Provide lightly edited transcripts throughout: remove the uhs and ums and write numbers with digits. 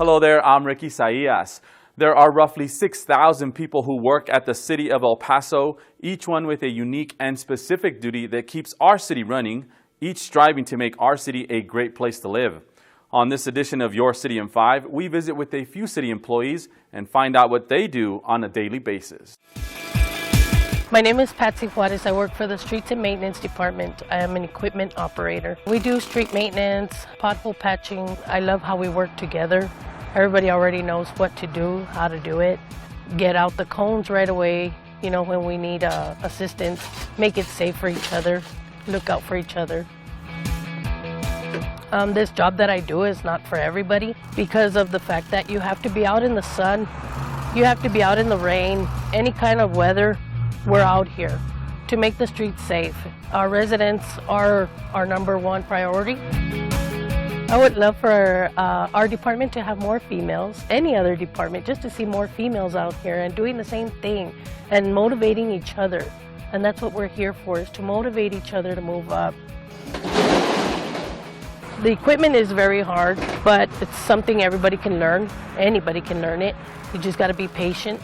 Hello there, I'm Ricky Saillas. There are roughly 6,000 people who work at the City of El Paso, each one with a unique and specific duty that keeps our city running, each striving to make our city a great place to live. On this edition of Your City in 5, we visit with a few city employees and find out what they do on a daily basis. My name is Patsy Juarez. I work for the Streets and Maintenance Department. I am an equipment operator. We do street maintenance, pothole patching. I love how we work together. Everybody already knows what to do, how to do it. Get out the cones right away, you know, when we need assistance. Make it safe for each other. Look out for each other. This job that I do is not for everybody because of the fact that you have to be out in the sun. You have to be out in the rain, any kind of weather. We're out here to make the streets safe. Our residents are our #1 priority. I would love for our department to have more females, any other department, just to see more females out here and doing the same thing and motivating each other. And that's what we're here for, is to motivate each other to move up. The equipment is very hard, but it's something everybody can learn. Anybody can learn it. You just got to be patient.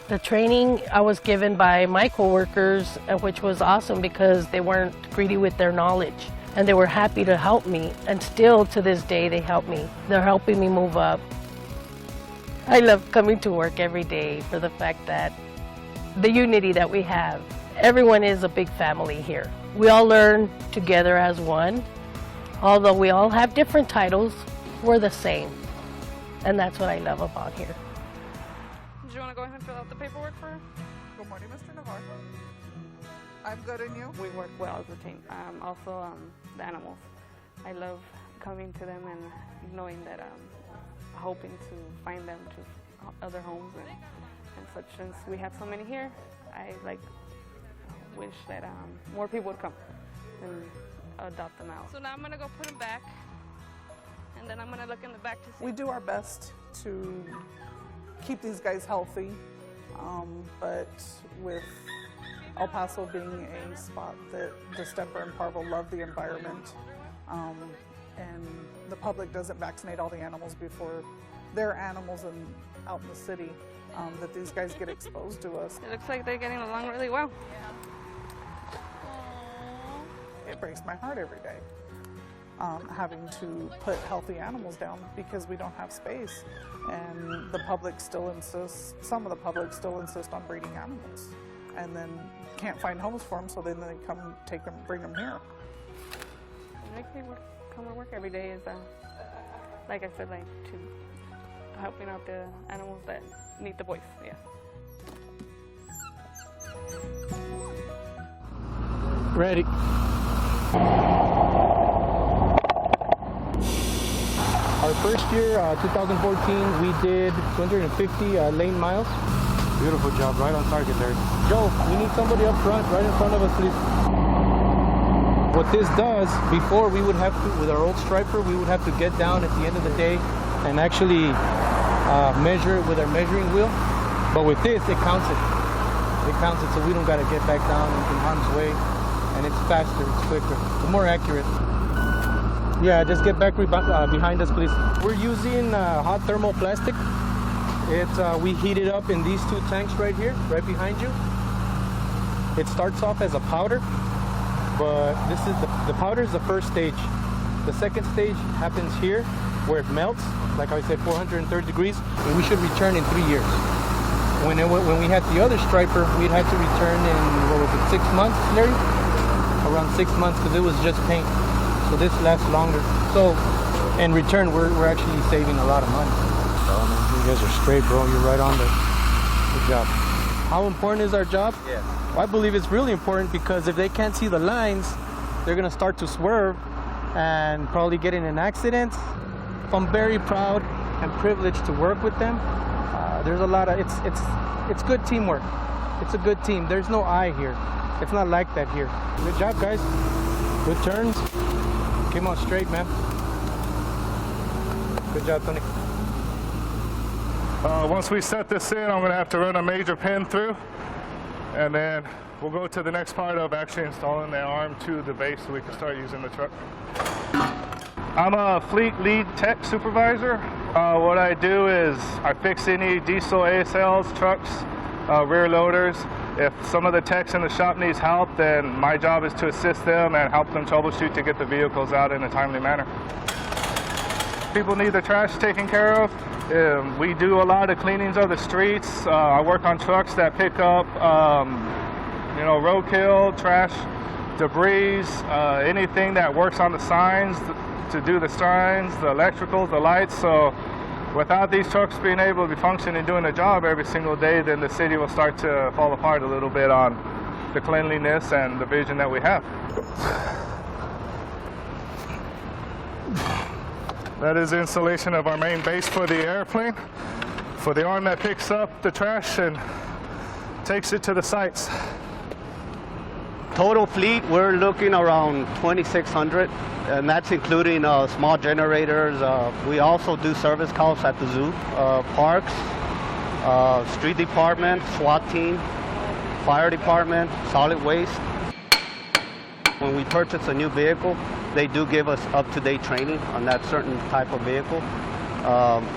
The training I was given by my coworkers, which was awesome because they weren't greedy with their knowledge and they were happy to help me, and still to this day they help me. They're helping me move up. I love coming to work every day for the fact that the unity that we have. Everyone is a big family here. We all learn together as one. Although we all have different titles, we're the same. And that's what I love about here. Do you want to go ahead and fill out the paperwork for her? Good morning, Mr. Navarro. I'm good, and you? We work well as a team. Also, the animals. I love coming to them and knowing that hoping to find them to other homes and such. Since we have so many here, I wish that more people would come and adopt them out. So now I'm going to go put them back, and then I'm going to look in the back to see. We do our best to keep these guys healthy, but with El Paso being a spot that distemper and parvo love the environment, and the public doesn't vaccinate all the animals before their animals out in the city, that these guys get exposed to us. It looks like they're getting along really well. It breaks my heart every day, having to put healthy animals down because we don't have space, and the public still insists, some of the public still insist on breeding animals, and then can't find homes for them, so then they come take them, bring them here. What makes me come to work every day is, like I said, to helping out the animals that need the voice. Yeah. Ready. Our first year, 2014, we did 250 lane miles. Beautiful job, right on target there. Joe, we need somebody up front, right in front of us, please. What this does, before we would have to, with our old striper, we would have to get down at the end of the day and actually measure it with our measuring wheel. But with this, it counts it. It counts it, so we don't got to get back down in harm's way. And it's faster, it's quicker, it's more accurate. Yeah, just get back behind us, please. We're using hot thermal plastic. We heat it up in these 2 tanks right here, right behind you. It starts off as a powder, but this is the powder is the first stage. The second stage happens here, where it melts, like I said, 430 degrees, and we should return in 3 years. When we had the other striper, we'd had to return in, 6 months, Larry? Around 6 months, because it was just paint. So this lasts longer. So in return, we're actually saving a lot of money. You guys are straight, bro. You're right on there. Good job. How important is our job? Yeah. Well, I believe it's really important because if they can't see the lines, they're gonna start to swerve and probably get in an accident. I'm very proud and privileged to work with them. There's a lot of it's good teamwork. It's a good team. There's no I here. It's not like that here. Good job, guys. Good turns. Came out straight, man. Good job, Tony. Once we set this in, I'm going to have to run a major pin through, and then we'll go to the next part of actually installing the arm to the base so we can start using the truck. I'm a fleet lead tech supervisor What I do is I fix any diesel ASLs, trucks, rear loaders. If some of the techs in the shop needs help, then my job is to assist them and help them troubleshoot to get the vehicles out in a timely manner. People need their trash taken care of. We do a lot of cleanings of the streets. I work on trucks that pick up, roadkill, trash, debris, anything that works on the signs, to do the signs, the electricals, the lights. So without these trucks being able to be functioning and doing a job every single day, then the city will start to fall apart a little bit on the cleanliness and the vision that we have. That is the installation of our main base for the airplane, for the arm that picks up the trash and takes it to the sites. Total fleet, we're looking around 2,600, and that's including small generators. We also do service calls at the zoo, parks, street department, SWAT team, fire department, solid waste. When we purchase a new vehicle, they do give us up-to-date training on that certain type of vehicle.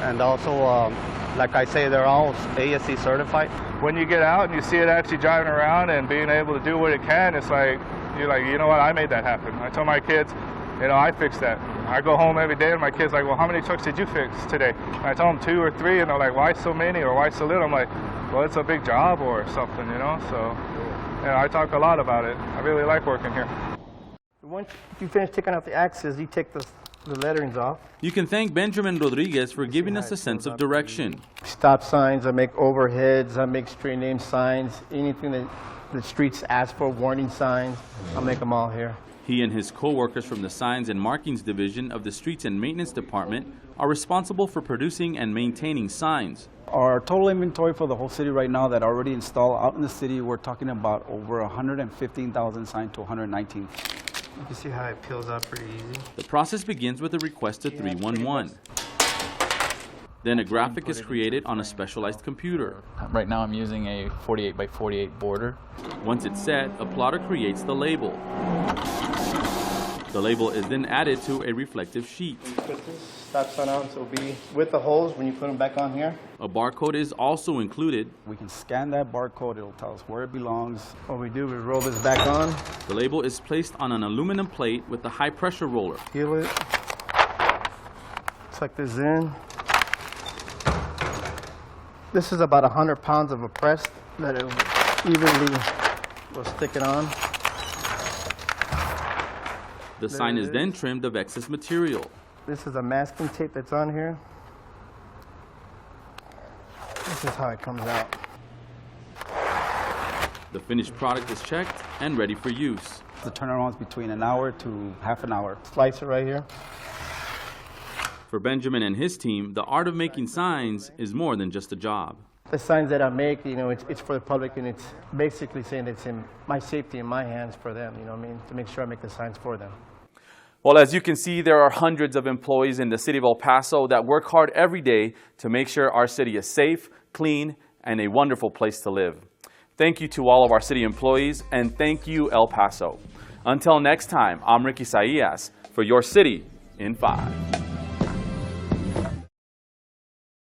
And also, like I say, they're all ASC certified. When you get out and you see it actually driving around and being able to do what it can, it's like, you're like, you know what, I made that happen. I told my kids, I fixed that. I go home every day and my kids are like, well, how many trucks did you fix today? And I tell them 2 or 3, and they're like, why so many or why so little? I'm like, well, it's a big job or something, so I talk a lot about it. I really like working here. Once you finish taking out the axes, you take the letterings off. You can thank Benjamin Rodriguez for giving us a sense of direction. Stop signs, I make overheads, I make street name signs, anything that the streets ask for, warning signs, I'll make them all here. He and his co-workers from the Signs and Markings Division of the Streets and Maintenance Department are responsible for producing and maintaining signs. Our total inventory for the whole city right now that are already installed out in the city, we're talking about over 115,000 signs to 119. You can see how it peels out pretty easy. The process begins with a request to 311. Then a graphic is created on a specialized computer. Right now I'm using a 48 by 48 border. Once it's set, a plotter creates the label. The label is then added to a reflective sheet. Put this stop sign on, so it'll be with the holes when you put them back on here. A barcode is also included. We can scan that barcode, it'll tell us where it belongs. What we do is roll this back on. The label is placed on an aluminum plate with a high pressure roller. Peel it. Tuck this in. This is about 100 pounds of a press that it evenly will stick it on. The sign is then trimmed of excess material. This is a masking tape that's on here. This is how it comes out. The finished product is checked and ready for use. The turnaround is between an hour to half an hour. Slice it right here. For Benjamin and his team, the art of making signs is more than just a job. The signs that I make, it's for the public, and it's basically saying it's in my safety in my hands for them, to make sure I make the signs for them. Well, as you can see, there are hundreds of employees in the city of El Paso that work hard every day to make sure our city is safe, clean, and a wonderful place to live. Thank you to all of our city employees, and thank you, El Paso. Until next time, I'm Ricky Saillas for Your City in 5.